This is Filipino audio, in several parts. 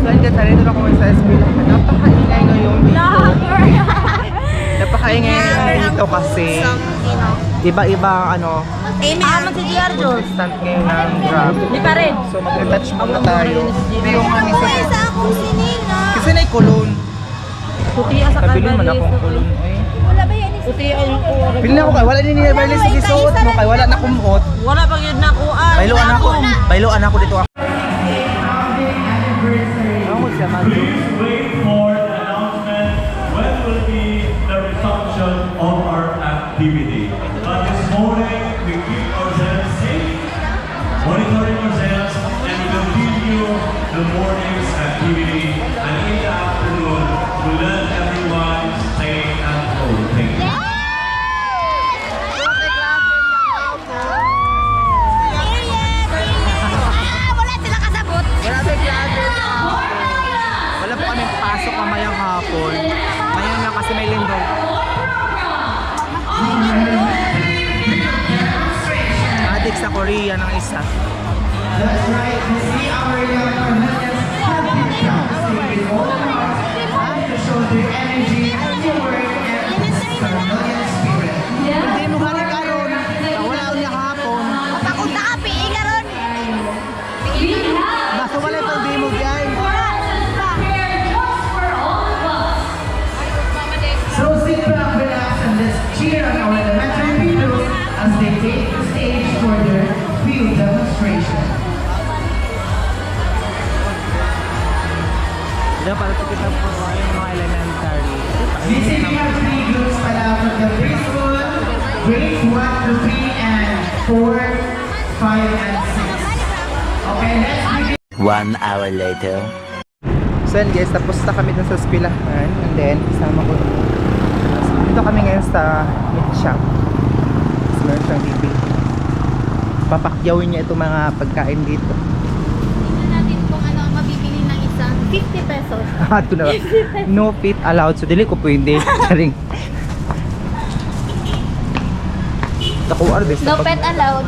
Hanggang narito na kami sa eskwela. Napakaingay ngayon dito. Napakaingay ngayon dito kasi iba-iba ano. Consistent ngayon ng Grab. Di pa rin. So mag-retouch muna tayo. Hindi yung kami sa... akong sinina. Kasi na kulon. Putia sa Nabili man akong kulon. Ay. Wala ba yan? Putia yung Pili na ako kay wala ni Neverly sa gisuot mo kay wala na kumuot. Wala pang yun na kuan. Bailoan ako dito. Ako siya madyo. Wait for the announcement when will be the resumption of our activity. But this morning, we keep ourselves safe, monitoring ourselves, and continue the morning's activity. And in the afternoon, we let everyone stay at home. Thank you. Wala sila kasabot. Wala may klase. Wala po kaming pasok mamayang hapon. Ngayon lang kasi may lindol. Adik sa Korea ng isa. That's right. We see our young Canadians have been to show their energy, teamwork, and Canadian spirit. Hindi mo gani karon. Wala unya hapon. Kapag na ka, piing ka ron. Basta wala pang di mo biyay. So sit back, relax, and let's cheer on our elementary pupils as they take the stage for their field demonstration. Diyan para kita po yung mga elementary. Listen, we have three groups pala from the preschool, grades 1 to 3, and 4, 5, and 6. Okay, let's begin. 1 hour later. So yan guys, tapos na kami dun sa eskwelahan. And then, kasama ko. Dito kami ngayon sa meat shop. Tapos meron siyang bibig. Papakyawin niya itong mga pagkain dito. Tingnan natin kung ano ang mabibili ng isang 50 pesos. Ito na. No pet allowed. So, dili ko pwede. Saring. Nakuha rin. No pet allowed.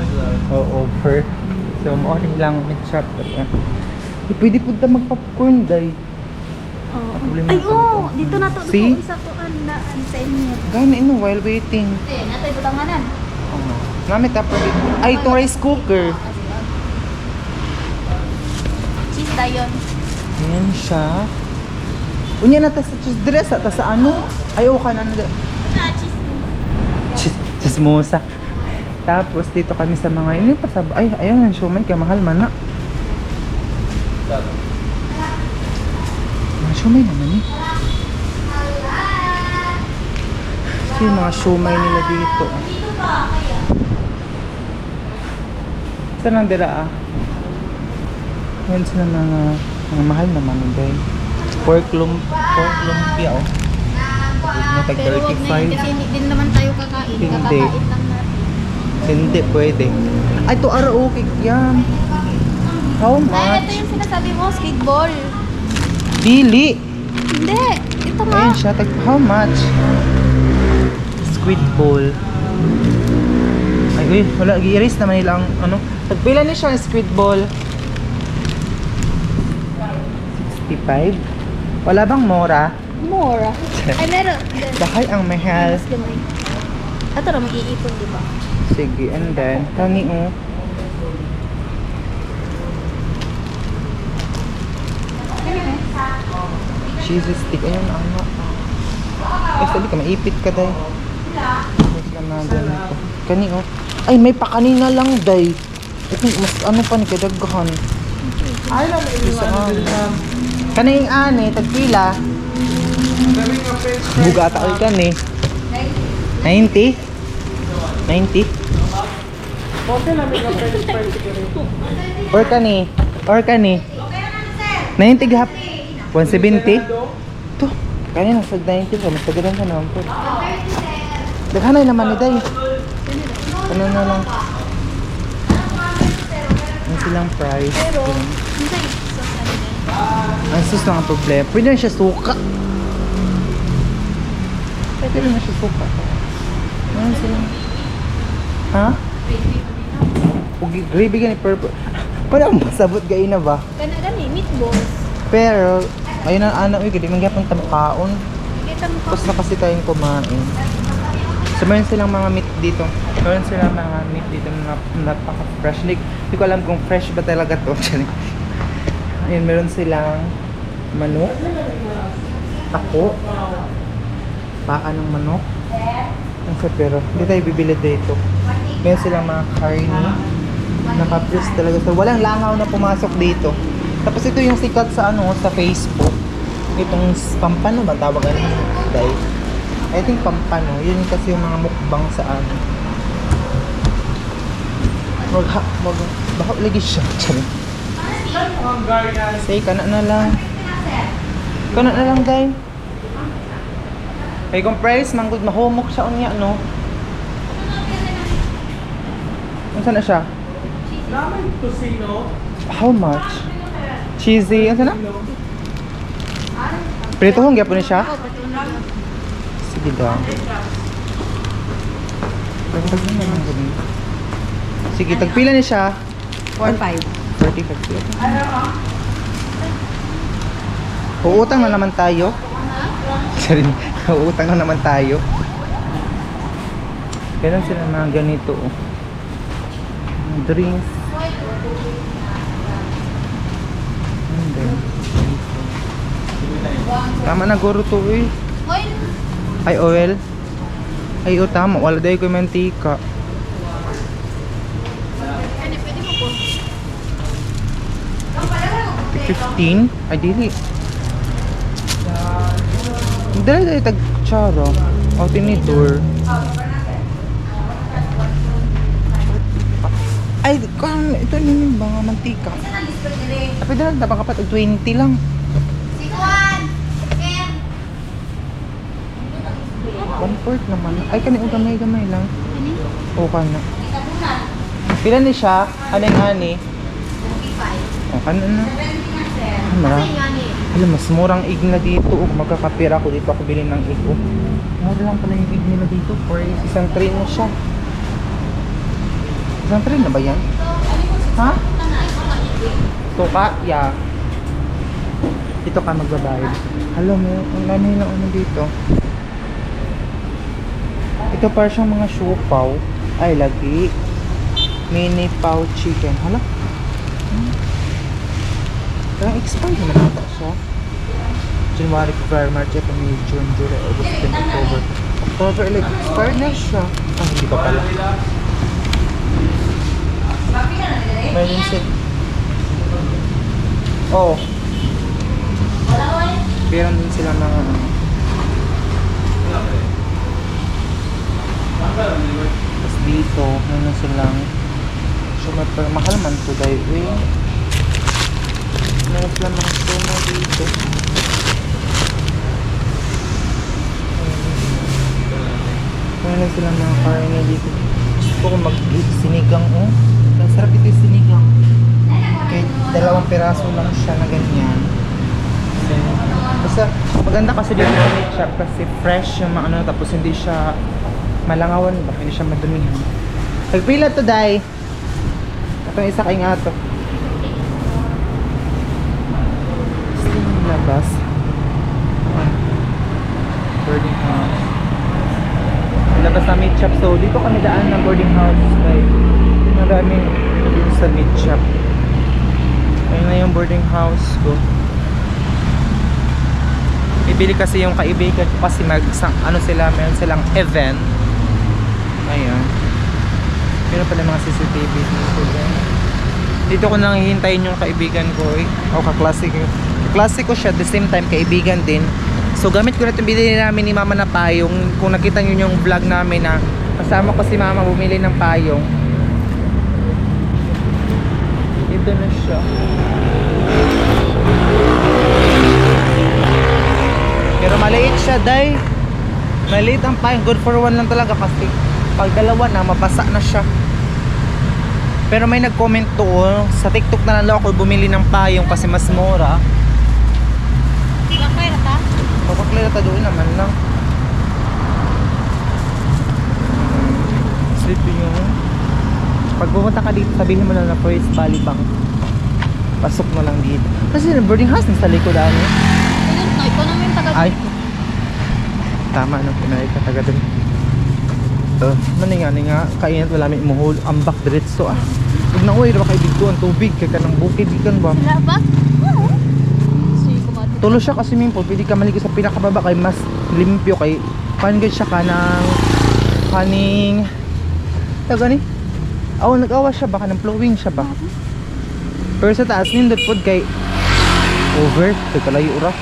Oo, per. So, morning lang meat shop. Pwede po na magpopcorn, day. Problema Ay, ako oo. dito. Dito na to. See? Isa to na sa inyo. Gana ino while waiting. Natay butanganan. Namit tapos dito. Ay, itong rice cooker. Cheese tayon. Ayan siya. Unya na ta sa cheese dress ta sa ano? Ayaw ka na na. Chismosa. Tapos dito kami sa mga ini pa sa ay ayun ang siomay kay mahal man na. Mga siomay naman eh. Kasi yung mga siomay nila dito. Saan ang dira ah? Yan sila mga mahal naman guys. Pork lumpia oh. Tag Pero wag na yun 35. kasi din naman tayo kakain. Hindi. Kakakain lang natin. Hindi pwede. Ay, ito araoke yan. How Ay, ito much? yung sinasabi mo, skateball. Dili. Hindi. Ito nga. Ayun siya. How much? Squid ball. Ay, uy. Wala. I-erase naman nila ang ano. Tagpila niya siya ang squid ball. 65. Wala bang mora? More. Ay, meron. Bahay ang mahal. Ito na, mag-iipon, di ba? Sige, and then, tangi oh. Cheese stick, ayun ano. Ay, sabi ka, maipit ka, day. Mas na ganito. Kani oh. Ay, may pa kanina lang, day. Ito, mas ano pa ni kadaghan. Ay, lang, kaning ani, tagpila. Bugata ko kan eh. 90? 90? Or kani? 90 gap. 170? To. Kani nasa 90 ka, mas tagadan ka naman po. Daghanay naman ni day. Ano na lang. Ano silang price? Pero, Yun. hindi. Ang sus lang ang problema. Pwede na siya suka. Pwede na siya suka. Ano sila? Ha? Gravy gani purple. Parang masabot gay na ba? Gani, meatballs. Pero, ayun ang ano, hindi man gyapon tamkaon. Tapos na kasi tayong kumain. So, meron silang mga meat dito. Meron silang mga meat dito na napaka-fresh. Hindi ko alam kung fresh ba talaga to. Ayun, meron silang manok. Tako. Paa ng manok. Pero, hindi tayo bibili dito. Meron silang mga karne. Naka-fresh talaga. So, walang langaw na pumasok dito. Tapos ito yung sikat sa ano, sa Facebook. Itong pampano ba tawag ano? Dahil I think pampano. Yun kasi yung mga mukbang sa ano. Baka lagi siya. Say, kana na lang. Kana na lang, guys. Kaya kung price, manggod, mahumok siya unya, no? Saan na siya? How much? Cheesy, ano na? Prito hong gyapon ni siya? Sige daw. Sige, tagpila ni siya. 4-5. 45. Uutang na naman tayo. Sorry, uutang na naman tayo. Kailan sila mga ganito, oh. Drinks. Tama na guro to eh. Oil. Ay oil. Ay o tama, wala dahi ko yung mantika. Ano, pwede mo po. 15? Ay dili. Dali dali tag charo. O tinidor. Ay, ito yung mga mantika. Ay, pwede lang, dapat kapat 20 lang. Sikuan. Ken. 1/4 naman. Ay, kani gamay-gamay lang. Ano? O kana. Pila ni siya? Anong ani? 55. O kana na. Mara. Kasi nga ni. Alam, mas murang ig na dito. O, magkakapira ako dito ako bilhin ng ig. O, mura lang pala yung ig nila dito. For isang tray na siya. Isang tray na ba yan? Ha? Tuka? Yeah. Dito ka magbabayad. Alam mo, ang nanay lang ano dito. Ito para siyang mga siopaw. Ay, lagi. Mini paw chicken. Hala? Parang expired naman ata siya. January, February, March, April, May, June, July, August, September, October. October, like, expired na siya. Ah, hindi pa pala. Mayroon siya. Oh. Meron din sila mga ano. Tapos dito, meron silang mahal man to dahil meron silang mga sumo dito. Meron silang mga karne dito. Gusto ko mag-sinigang, oh. Masarap ito yung sinigang. Kahit 2 piraso lang siya na ganyan. Basta maganda kasi dito sa meat shop kasi fresh yung mga ano, tapos hindi siya malangawan ba, hindi siya madumihan. Pagpila to, Day. Itong isa kay nga to. Gusto yung labas. Boarding house. Labas na meat shop. So dito kami daan ng boarding house. Like, maraming dito sa meat shop. Ayun na yung boarding house ko. Ibili kasi yung kaibigan ko kasi ano sila, meron silang event. Ayan. Meron pala mga CCTV dito. Dito ko nang hihintayin yung kaibigan ko eh. O kaklase ko. Kaklase ko siya, at the same time kaibigan din. So gamit ko na itong binili namin ni Mama na payong. Kung nakita nyo yung vlog namin na kasama ko si Mama bumili ng payong. Ito na siya. Pero maliit siya, Day. Maliit ang payong. Good for one lang talaga kasi pag dalawa na, mabasa na siya. Pero may nag-comment doon, sa TikTok na lang ako bumili ng payong kasi mas mura. Lakay na ta? Papaklay na doon naman lang. Sleepy yun. Pag pumunta ka dito, sabihin mo lang na First Valley Bank. Pasok na lang dito. Kasi yung boarding house nasa likod ano. Ayun, no, ikaw naman yung taga Ay. Tama no, pinay ka taga dun. Maninga nga kainat wala may muhol ambak diretso ah. Pag nauwi ra kay dito ang tubig kay kanang bukid ikan ba. Sila ba? Oo. So, yung kumato. Tulo siya kasi min po, pwede ka maligo sa pinakababa kay mas limpyo kay panggad siya kanang kaning taga ni. Aw nag-awa siya ba kanang flowing siya ba? Pero sa taas nindot pod kay over kay kalayo ra.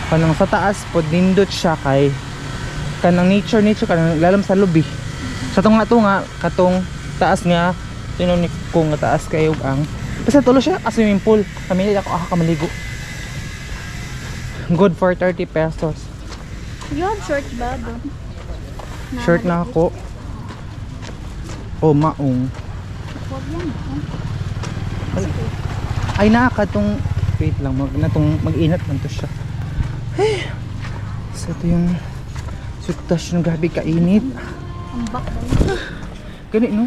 Kanang sa taas pod nindot siya kay kanang nature kanang lalam sa lobby. Sa tunga katong taas nga tinunik ko nga taas kayo ang basta tulo siya as swimming pool. Kami ako maligo. Good for 30 pesos. Yun, short ba doon? Shirt na ako. Oh, maong. Huwag yan. Ay nakakatong wait lang mag-inat lang to siya. Ay. So ito yung sutas ng gabi kainit. Ang back daw. Gani no?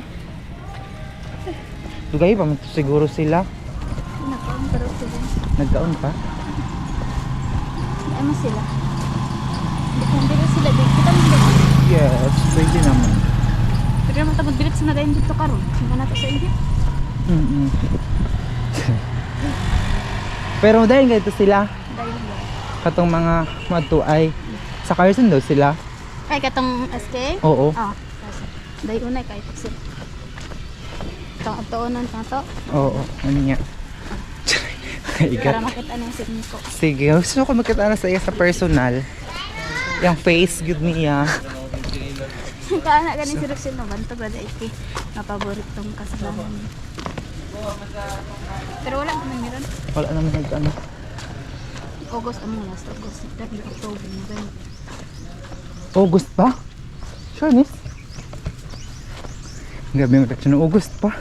Dugay pa man to siguro sila. Nakaon pero sila. Nagkaon pa. Ano sila? Depende rin sila. Kita mo ba? Yes, pwede naman. Pero naman ito magbilit sa nagayon dito karon. Hindi na ito sa inyo. Pero dahil ganito sila, Dahil ba? katong mga matuay sa Carson daw sila. Ay, katong SK? Oo. Ah, dahil unay kahit sila. Itong tuunan na to. Oo, ano niya. Para makita na yung sign ko. Sige, gusto ko magkita na sa iya sa personal. Yung face, good niya. Kaya ganin si Roxy no, bantog na dahil kay napaboritong kasalanan. Pero wala naman meron. Wala naman nag-ano. August ang mga last August, September, October, November. August pa? Sure, miss? Gabi yung reaction ng August pa.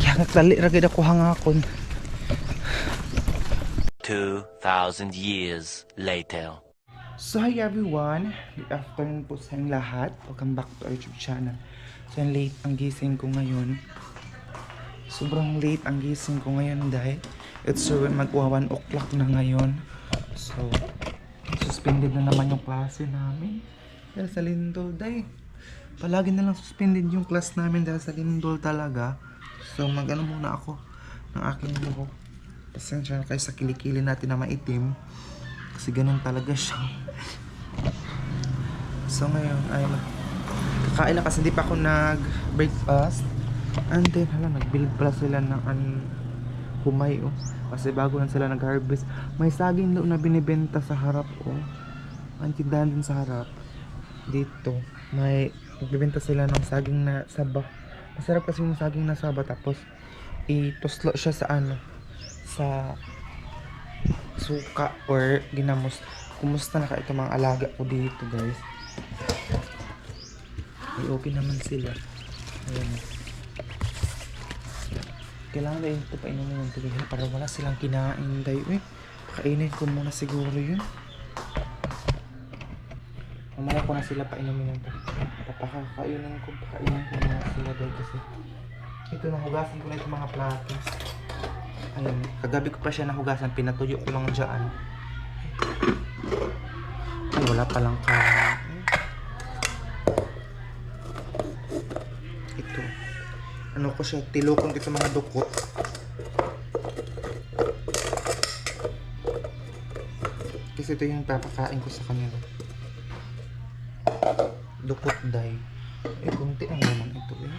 Kaya nagtali ragid ako hangakon. 2,000 years later. So hi everyone, good afternoon po sa inyong lahat. Welcome back to our YouTube channel. So late ang gising ko ngayon. Sobrang late ang gising ko ngayon dahil it's magwa 1 o'clock na ngayon. So suspended na naman yung klase namin dahil sa lindol dahil. Palagi na lang suspended yung class namin dahil sa lindol talaga. So mag-ano muna ako ng aking buhok. Pasensya na kayo sa kilikili natin na maitim. Kasi ganun talaga siya. So ngayon ay kakain na kasi hindi pa ako nag-breakfast. And then hala nag-build pala sila ng humay oh. Kasi bago lang sila nag-harvest. May saging doon na binibenta sa harap oh. Ang tindahan din sa harap. Dito may nagbibenta sila ng saging na saba. Masarap kasi yung saging na saba tapos ituslo siya sa sa suka or ginamos. Kumusta na kayo mga alaga ko dito guys? Ay, okay naman sila. Ayan. Kailangan na ito painumin yung tubig para wala silang kinain tayo eh. Pakainin ko muna siguro yun. Mamaya ko na sila painumin ng tubig. Papakakainin ko muna sila dahil kasi ito nahugasan ko na itong mga platos. Ayun, kagabi ko pa siya nahugasan, pinatuyo ko lang dyan. Ay, wala palang ito. Ano ko siya, tilokon ko itong mga dukot. Kasi ito yung papakain ko sa kanila. Dukot day. Eh, kunti lang naman ito eh.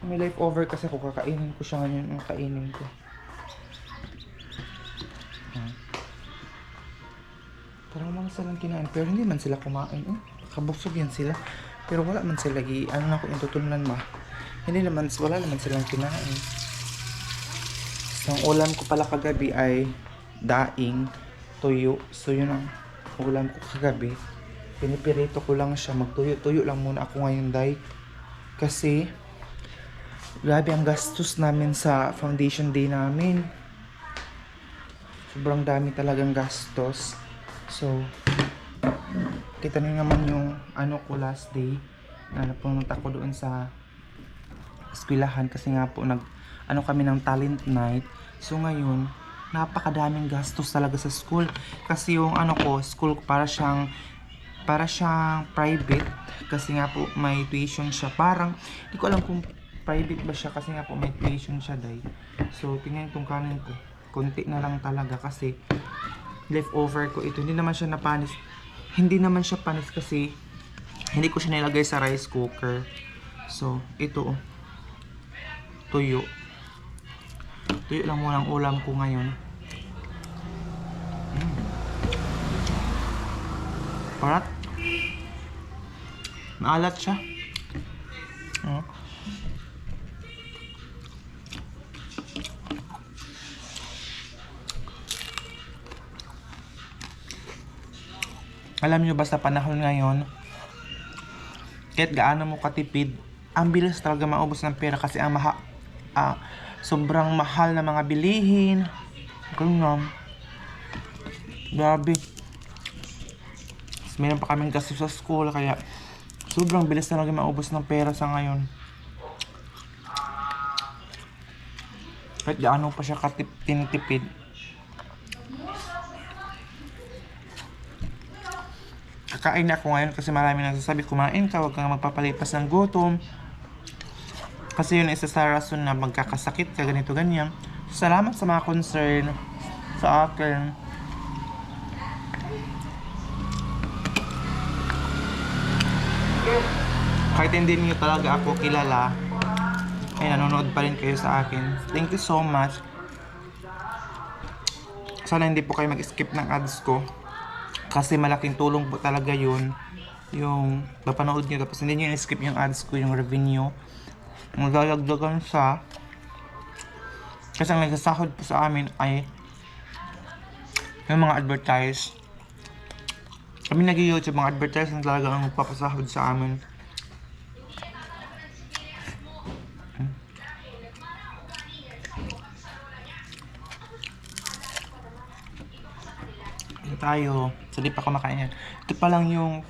May leftover kasi ako, kakainin ko siya ngayon ang kainin ko. Parang mga silang kinain, pero hindi man sila kumain eh. Kabusog yan sila. Pero wala man sila ano na ko yung tutunan ba. Wala naman silang kinain. So ang ulam ko pala kagabi ay daing, tuyo. So yun ang ulam ko kagabi. Pinipirito ko lang siya, magtuyo-tuyo lang muna ako ngayon day. Kasi grabe ang gastos namin sa foundation day namin. Sobrang dami talagang gastos. So, kita niyo naman yung ko last day na napunta ko doon sa eskwelahan kasi nga po ano kami ng talent night. So ngayon, napakadaming gastos talaga sa school. Kasi yung ano ko, school ko para siyang private. Kasi nga po may tuition siya. Parang, hindi ko alam kung private ba siya kasi nga po may tuition siya day. So tingnan itong kanin ko. Konti na lang talaga kasi leftover ko ito. Hindi naman siya napanis. Hindi naman siya panis kasi hindi ko siya nilagay sa rice cooker. So, ito oh. Tuyo. Tuyo lang muna ang ulam ko ngayon. Parat. Maalat siya. Alam nyo ba sa panahon ngayon, kahit gaano mo katipid, ang bilis talaga maubos ng pera kasi ang sobrang mahal na mga bilihin. Ganyan. Grabe. Meron pa kaming gasto sa school kaya sobrang bilis talaga maubos ng pera sa ngayon. Kahit gaano pa siya tinitipid. Kakain na ako ngayon kasi marami nagsasabi kumain ka, huwag kang magpapalipas ng gutom. Kasi yun isa sa rason na magkakasakit ka, ganito ganyan. Salamat sa mga concern sa akin. Kahit hindi niyo talaga ako kilala, ay nanonood pa rin kayo sa akin. Thank you so much. Sana hindi po kayo mag-skip ng ads ko. Kasi malaking tulong po talaga yun. Yung napanood nyo tapos hindi nyo skip yung ads ko, yung revenue. Maglalagdagan siya. Kasi ang nagsasahod po sa amin ay yung mga advertise. Kami nag-YouTube, mga advertise na talaga ang magpapasahod sa amin. Tayo. So, di pa ako makain yan. Ito pa lang yung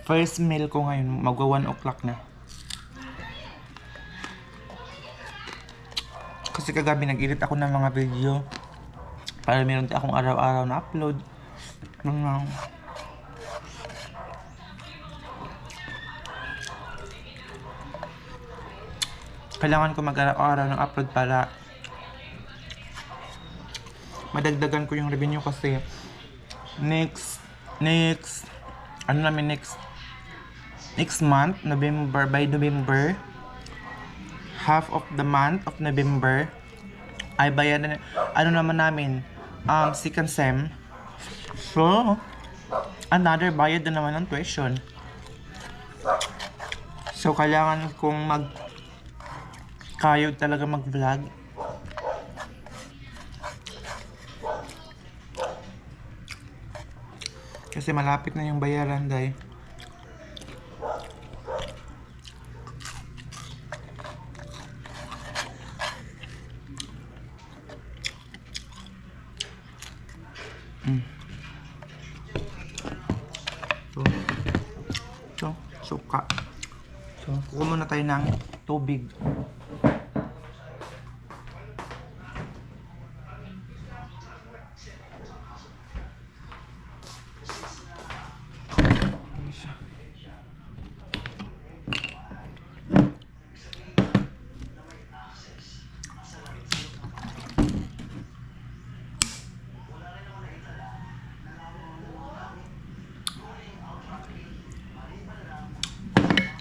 first meal ko ngayon. Magwa 1 o'clock na. Kasi kagabi nag-edit ako ng mga video. Para meron akong araw-araw na upload. Kailangan ko mag-araw-araw ng upload para madagdagan ko yung revenue kasi next month, by November, half of the month of November ay bayaran naman namin second sem. So another bayad na naman ng tuition. So kailangan kong kayod talaga mag-vlog. Kasi malapit na yung bayaran, day. So, suka. So, kuha muna tayo ng tubig.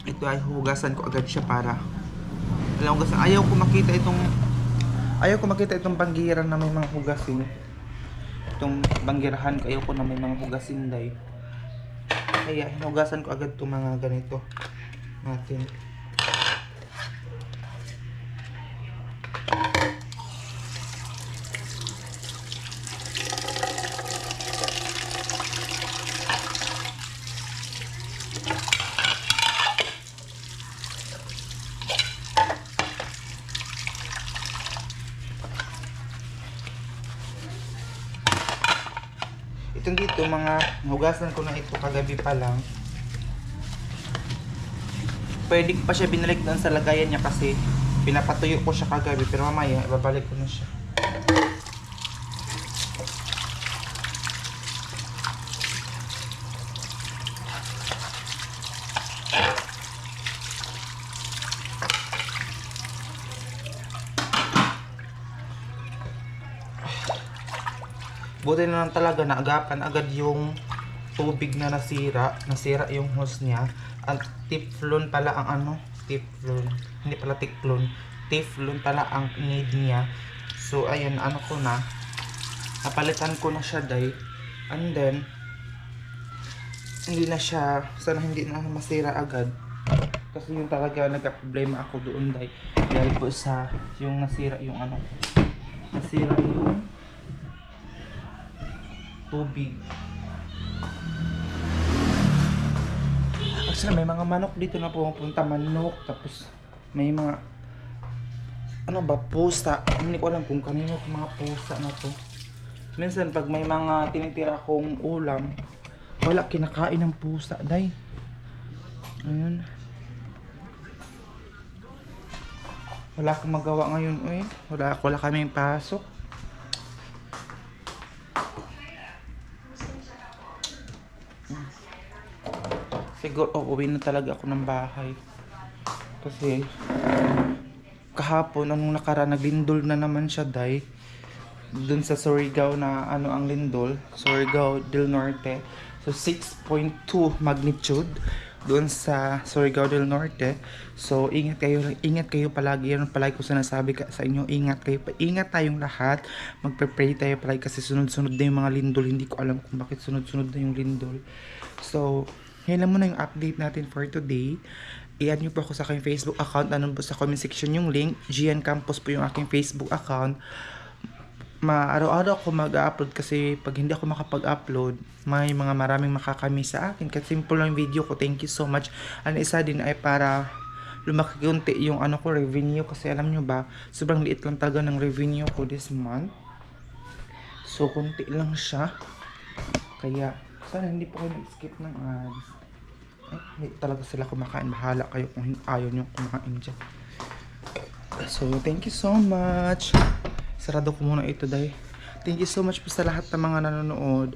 Ito ay hugasan ko agad siya para ayaw ko makita itong banggiran na may mga hugasin. Itong banggirahan ko, ayaw ko na may mga hugasin, day. Kaya hinugasan ko agad itong mga ganito natin. Itong dito, mga hugasan ko na ito kagabi pa lang. Pwede pa siya binalik doon sa lagayan niya kasi Pinapatuyo ko siya kagabi pero mamaya ibabalik ko na siya. Buti na lang talaga naagapan agad yung tubig na nasira yung hose niya. Ang teflon pala ang ano, teflon, hindi pala teflon pala ang need niya. So ayun, ano ko na, napalitan ko na siya dahil, and then hindi na siya, sana hindi na masira agad. Kasi yung talaga nagka-problema ako doon dahil po sa yung nasira yung ano, nasira yung tubig. Actually, may mga manok dito na pumunta, manok, tapos may mga ano ba, pusa. Hindi ko alam kung kanino yung mga pusa na to. Minsan pag may mga tinitira akong ulam, wala, kinakain ng pusa, day. Ayun. Wala akong magawa ngayon, wala kaming pasok. Siguro, uwi na talaga ako ng bahay. Kasi, kahapon, anong nakaraan, naglindol na naman siya, day. Dun sa Surigao na, ano ang lindol, Surigao del Norte. So, 6.2 magnitude dun sa Surigao del Norte. So, ingat kayo palagi. Yan palagi ko sinasabi sa inyo, ingat tayong lahat. Magpe-pray tayo palagi kasi sunod-sunod na yung mga lindol. Hindi ko alam kung bakit sunod-sunod na yung lindol. So, yan lang muna yung update natin for today. I-add nyo po ako sa aking Facebook account. Anong po sa comment section yung link. GN Campus po yung aking Facebook account. Araw-araw ako mag-upload kasi pag hindi ako makapag-upload, may mga maraming makakamiss sa akin. Kasi simple lang video ko. Thank you so much. Ang isa din ay para lumaki kunti yung ano ko, revenue. Kasi alam nyo ba, sobrang liit lang talaga ng revenue ko this month. So, kunti lang siya. Kaya, sana hindi po kayo nag-skip ng ads. Hindi talaga sila kumakain. Bahala kayo kung ayaw nyo kumain dyan. So, thank you so much. Sarado ko muna ito dahil. Thank you so much po sa lahat ng mga nanonood.